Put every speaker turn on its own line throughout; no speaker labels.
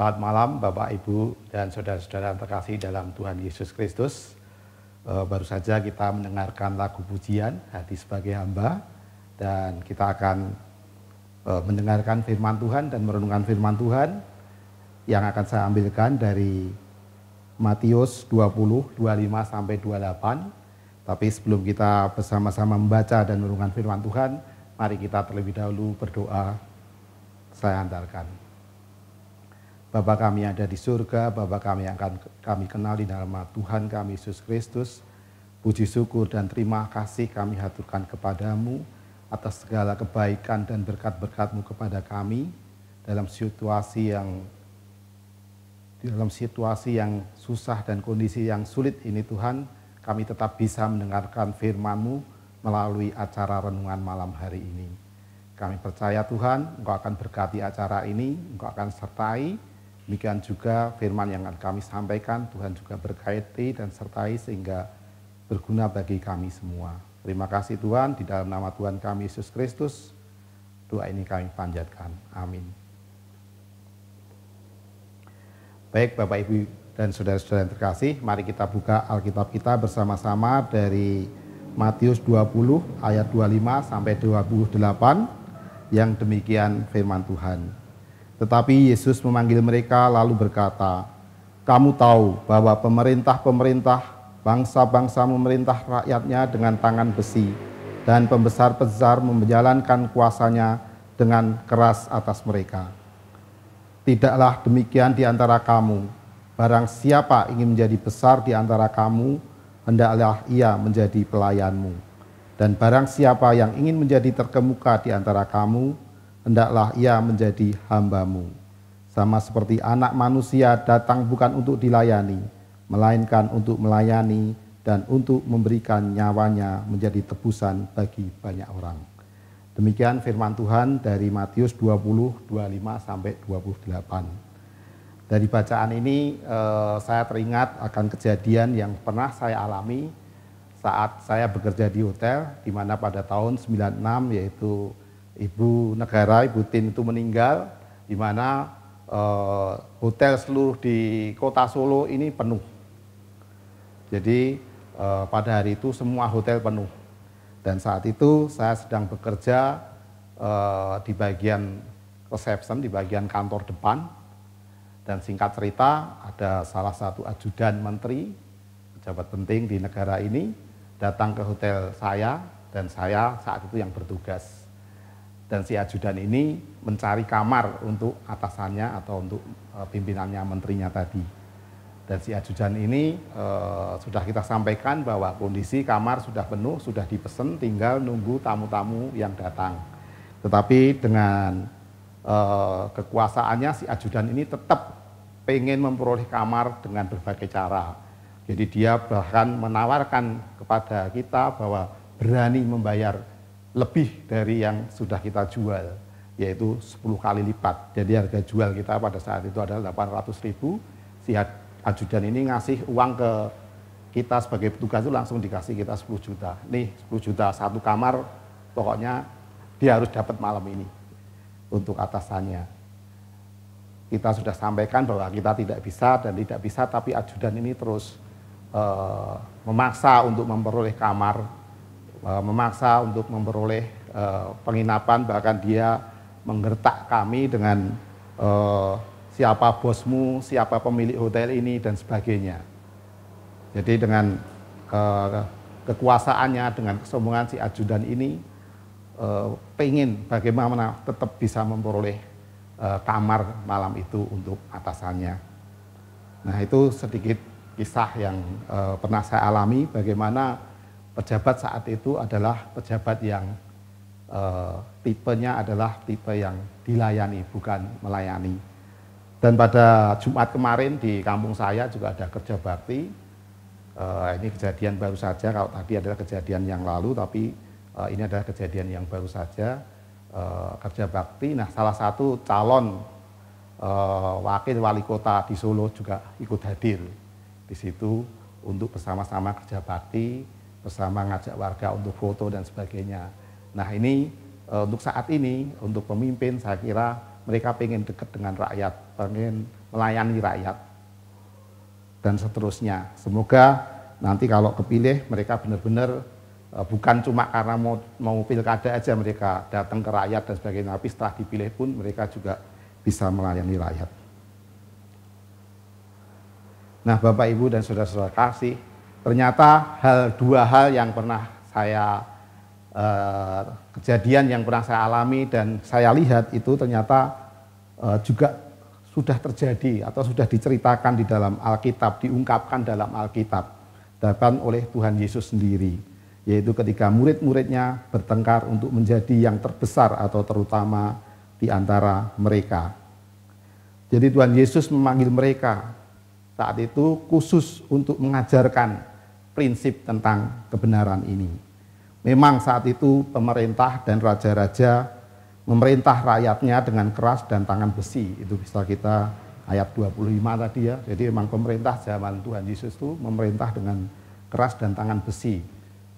Selamat malam Bapak, Ibu, dan saudara-saudara terkasih dalam Tuhan Yesus Kristus. Baru saja kita mendengarkan lagu pujian Hati Sebagai Hamba, dan kita akan mendengarkan firman Tuhan dan merenungkan firman Tuhan yang akan saya ambilkan dari Matius 20, 25 sampai 28. Tapi sebelum kita bersama-sama membaca dan merenungkan firman Tuhan, mari kita terlebih dahulu berdoa. Saya antarkan. Bapa kami yang ada di surga, Bapa kami yang akan kami kenal di dalam nama Tuhan kami Yesus Kristus, puji syukur dan terima kasih kami haturkan kepadamu atas segala kebaikan dan berkat-berkat-Mu kepada kami dalam situasi yang susah dan kondisi yang sulit ini Tuhan, kami tetap bisa mendengarkan firman-Mu melalui acara renungan malam hari ini. Kami percaya Tuhan, Engkau akan berkati acara ini, Engkau akan sertai. Demikian juga firman yang akan kami sampaikan, Tuhan juga berkati dan sertai sehingga berguna bagi kami semua. Terima kasih Tuhan, di dalam nama Tuhan kami Yesus Kristus, doa ini kami panjatkan. Amin. Baik Bapak, Ibu, dan saudara-saudara yang terkasih, mari kita buka Alkitab kita bersama-sama dari Matius 20 ayat 25 sampai 28 yang demikian firman Tuhan. Tetapi Yesus memanggil mereka lalu berkata, "Kamu tahu bahwa pemerintah-pemerintah, bangsa-bangsa memerintah rakyatnya dengan tangan besi, dan pembesar-pembesar menjalankan kuasanya dengan keras atas mereka. Tidaklah demikian di antara kamu. Barang siapa ingin menjadi besar di antara kamu, hendaklah ia menjadi pelayanmu. Dan barang siapa yang ingin menjadi terkemuka di antara kamu, hendaklah ia menjadi hambamu. Sama seperti anak manusia datang bukan untuk dilayani, melainkan untuk melayani dan untuk memberikan nyawanya menjadi tebusan bagi banyak orang." Demikian firman Tuhan dari Matius 20, 25 sampai 28. Dari bacaan ini saya teringat akan kejadian yang pernah saya alami saat saya bekerja di hotel, di mana pada tahun 96 yaitu Ibu Negara, Ibu Tin itu meninggal, di mana hotel seluruh di kota Solo ini penuh. Jadi pada hari itu semua hotel penuh. Dan saat itu saya sedang bekerja di bagian reception, di bagian kantor depan. Dan singkat cerita ada salah satu ajudan menteri, pejabat penting di negara ini, datang ke hotel saya, dan saya saat itu yang bertugas. Dan si ajudan ini mencari kamar untuk atasannya atau untuk pimpinannya, menterinya tadi. Dan si ajudan ini sudah kita sampaikan bahwa kondisi kamar sudah penuh, sudah dipesan, tinggal nunggu tamu-tamu yang datang. Tetapi dengan kekuasaannya si ajudan ini tetap pengen memperoleh kamar dengan berbagai cara. Jadi dia bahkan menawarkan kepada kita bahwa berani membayar lebih dari yang sudah kita jual, yaitu 10 kali lipat. Jadi harga jual kita pada saat itu adalah 800.000. Si ajudan ini ngasih uang ke kita sebagai petugas itu langsung dikasih kita 10 juta. Nih 10 juta satu kamar, pokoknya dia harus dapat malam ini untuk atasannya. Kita sudah sampaikan bahwa kita tidak bisa dan tidak bisa, tapi ajudan ini terus memaksa untuk memperoleh kamar, memaksa untuk memperoleh penginapan, bahkan dia menggertak kami dengan siapa bosmu, siapa pemilik hotel ini, dan sebagainya. Jadi dengan kekuasaannya, dengan kesombongan si ajudan ini, pengen bagaimana tetap bisa memperoleh kamar malam itu untuk atasannya. Nah itu sedikit kisah yang pernah saya alami, bagaimana pejabat saat itu adalah pejabat yang tipenya adalah tipe yang dilayani, bukan melayani. Dan pada Jumat kemarin di kampung saya juga ada kerja bakti. Ini kejadian baru saja, kalau tadi adalah kejadian yang lalu, tapi ini adalah kejadian yang baru saja, kerja bakti. Nah salah satu calon wakil wali kota di Solo juga ikut hadir di situ untuk bersama-sama kerja bakti, bersama ngajak warga untuk foto dan sebagainya. Nah ini untuk saat ini, untuk pemimpin saya kira mereka pengen dekat dengan rakyat, pengen melayani rakyat, dan seterusnya. Semoga nanti kalau kepilih mereka benar-benar bukan cuma karena mau pilkada aja mereka datang ke rakyat dan sebagainya, tapi setelah dipilih pun mereka juga bisa melayani rakyat. Nah, Bapak, Ibu, dan saudara-saudara kasih, ternyata dua hal yang pernah saya kejadian yang pernah saya alami dan saya lihat itu ternyata juga sudah terjadi atau sudah diceritakan di dalam Alkitab, diungkapkan dalam Alkitab, bahkan oleh Tuhan Yesus sendiri, yaitu ketika murid-muridnya bertengkar untuk menjadi yang terbesar atau terutama di antara mereka. Jadi Tuhan Yesus memanggil mereka saat itu khusus untuk mengajarkan prinsip tentang kebenaran ini. Memang saat itu pemerintah dan raja-raja memerintah rakyatnya dengan keras dan tangan besi. Itu bisa kita ayat 25 tadi ya. Jadi memang pemerintah zaman Tuhan Yesus itu memerintah dengan keras dan tangan besi.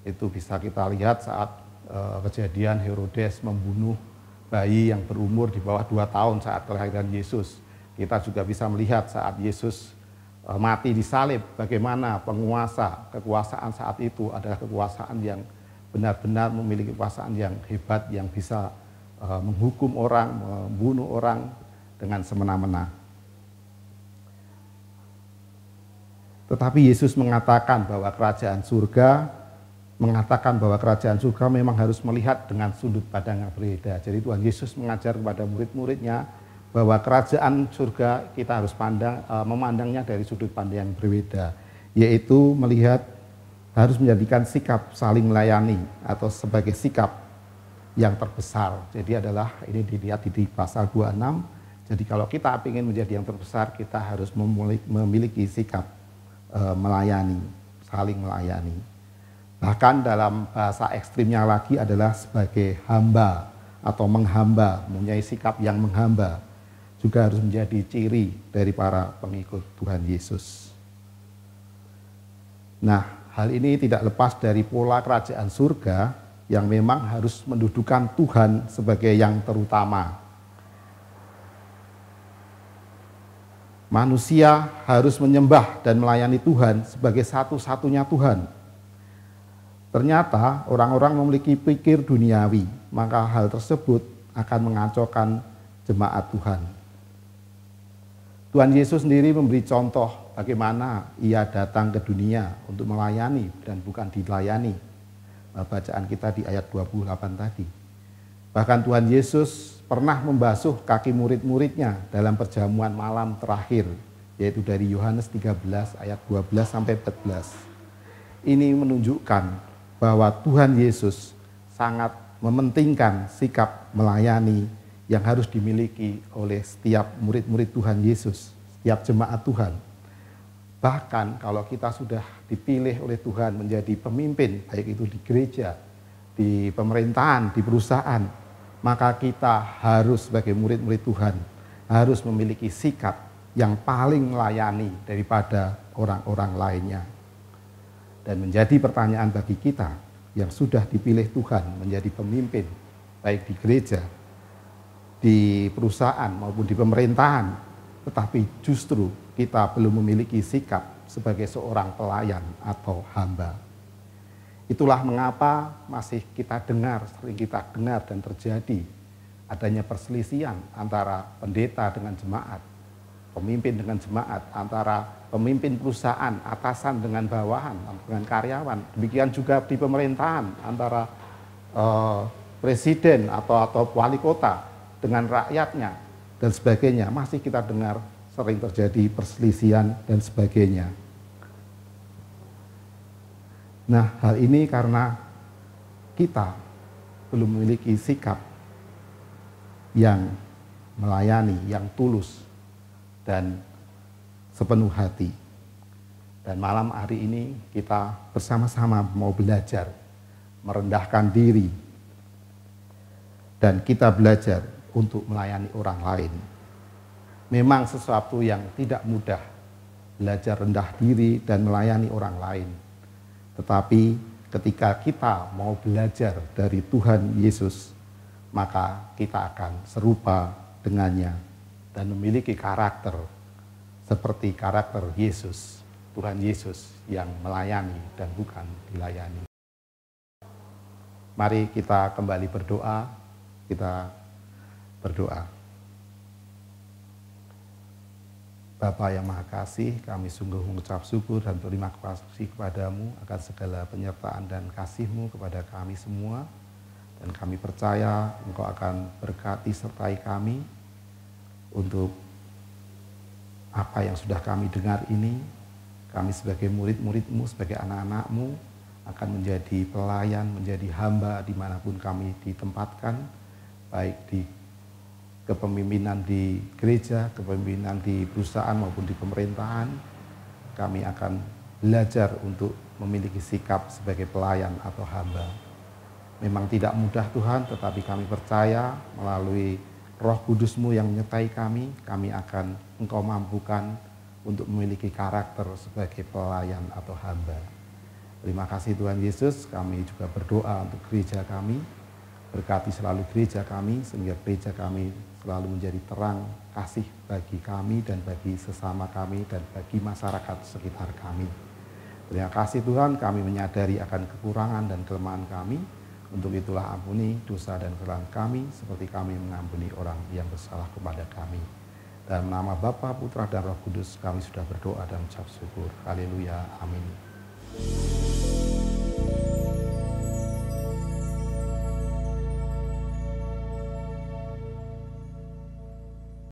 Itu bisa kita lihat saat kejadian Herodes membunuh bayi yang berumur di bawah 2 tahun saat kelahiran Yesus. Kita juga bisa melihat saat Yesus mati disalib, bagaimana kekuasaan saat itu adalah kekuasaan yang benar-benar memiliki kekuasaan yang hebat, yang bisa menghukum orang, membunuh orang dengan semena-mena. Tetapi Yesus mengatakan bahwa kerajaan surga memang harus melihat dengan sudut pandang yang berbeda. Jadi Tuhan Yesus mengajar kepada murid-muridnya bahwa kerajaan surga kita harus memandangnya dari sudut pandang yang berbeda, yaitu harus menjadikan sikap saling melayani atau sebagai sikap yang terbesar. Jadi ini dilihat di pasal 26. Jadi kalau kita ingin menjadi yang terbesar, kita harus memiliki sikap melayani, saling melayani. Bahkan dalam bahasa ekstrimnya lagi adalah sebagai hamba atau menghamba, mempunyai sikap yang menghamba, juga harus menjadi ciri dari para pengikut Tuhan Yesus. Nah, hal ini tidak lepas dari pola kerajaan surga yang memang harus mendudukan Tuhan sebagai yang terutama. Manusia harus menyembah dan melayani Tuhan sebagai satu-satunya Tuhan. Ternyata orang-orang memiliki pikir duniawi, maka hal tersebut akan mengacaukan jemaat Tuhan. Tuhan Yesus sendiri memberi contoh bagaimana ia datang ke dunia untuk melayani dan bukan dilayani. Bacaan kita di ayat 28 tadi. Bahkan Tuhan Yesus pernah membasuh kaki murid-muridnya dalam perjamuan malam terakhir, yaitu dari Yohanes 13 ayat 12 sampai 14. Ini menunjukkan bahwa Tuhan Yesus sangat mementingkan sikap melayani yang harus dimiliki oleh setiap murid-murid Tuhan Yesus, setiap jemaat Tuhan. Bahkan kalau kita sudah dipilih oleh Tuhan menjadi pemimpin, baik itu di gereja, di pemerintahan, di perusahaan, maka kita harus sebagai murid-murid Tuhan, harus memiliki sikap yang paling melayani daripada orang-orang lainnya. Dan menjadi pertanyaan bagi kita yang sudah dipilih Tuhan menjadi pemimpin, baik di gereja, di perusahaan maupun di pemerintahan, tetapi justru kita belum memiliki sikap sebagai seorang pelayan atau hamba. Itulah mengapa masih sering kita dengar dan terjadi adanya perselisihan antara pendeta dengan jemaat, pemimpin dengan jemaat, antara pemimpin perusahaan, atasan dengan bawahan, dengan karyawan. Demikian juga di pemerintahan antara presiden atau wali kota dengan rakyatnya dan sebagainya. Masih kita dengar sering terjadi perselisihan dan sebagainya. Nah, hal ini karena kita belum memiliki sikap yang melayani, yang tulus dan sepenuh hati. Dan malam hari ini kita bersama-sama mau belajar merendahkan diri dan kita belajar untuk melayani orang lain. Memang sesuatu yang tidak mudah belajar rendah diri dan melayani orang lain. Tetapi ketika kita mau belajar dari Tuhan Yesus, maka kita akan serupa dengannya dan memiliki karakter seperti karakter Yesus, Tuhan Yesus yang melayani dan bukan dilayani. Mari kita kembali berdoa, kita berdoa. Bapa yang Maha Kasih, kami sungguh mengucap syukur dan terima kasih kepadamu akan segala penyertaan dan kasih-Mu kepada kami semua. Dan kami percaya Engkau akan berkati sertai kami untuk apa yang sudah kami dengar ini. Kami sebagai murid-murid-Mu, sebagai anak-anak-Mu akan menjadi pelayan, menjadi hamba dimanapun kami ditempatkan, baik di kepemimpinan di gereja, kepemimpinan di perusahaan maupun di pemerintahan. Kami akan belajar untuk memiliki sikap sebagai pelayan atau hamba. Memang tidak mudah Tuhan, tetapi kami percaya melalui Roh Kudus-Mu yang menyertai kami akan Engkau mampukan untuk memiliki karakter sebagai pelayan atau hamba. Terima kasih Tuhan Yesus, kami juga berdoa untuk gereja kami. Berkati selalu gereja kami, sehingga gereja kami selalu menjadi terang kasih bagi kami dan bagi sesama kami dan bagi masyarakat sekitar kami. Terima kasih Tuhan, kami menyadari akan kekurangan dan kelemahan kami. Untuk itulah ampuni dosa dan kesalahan kami seperti kami mengampuni orang yang bersalah kepada kami. Dalam nama Bapa, Putra, dan Roh Kudus kami sudah berdoa dan mengucap syukur. Haleluya, amin.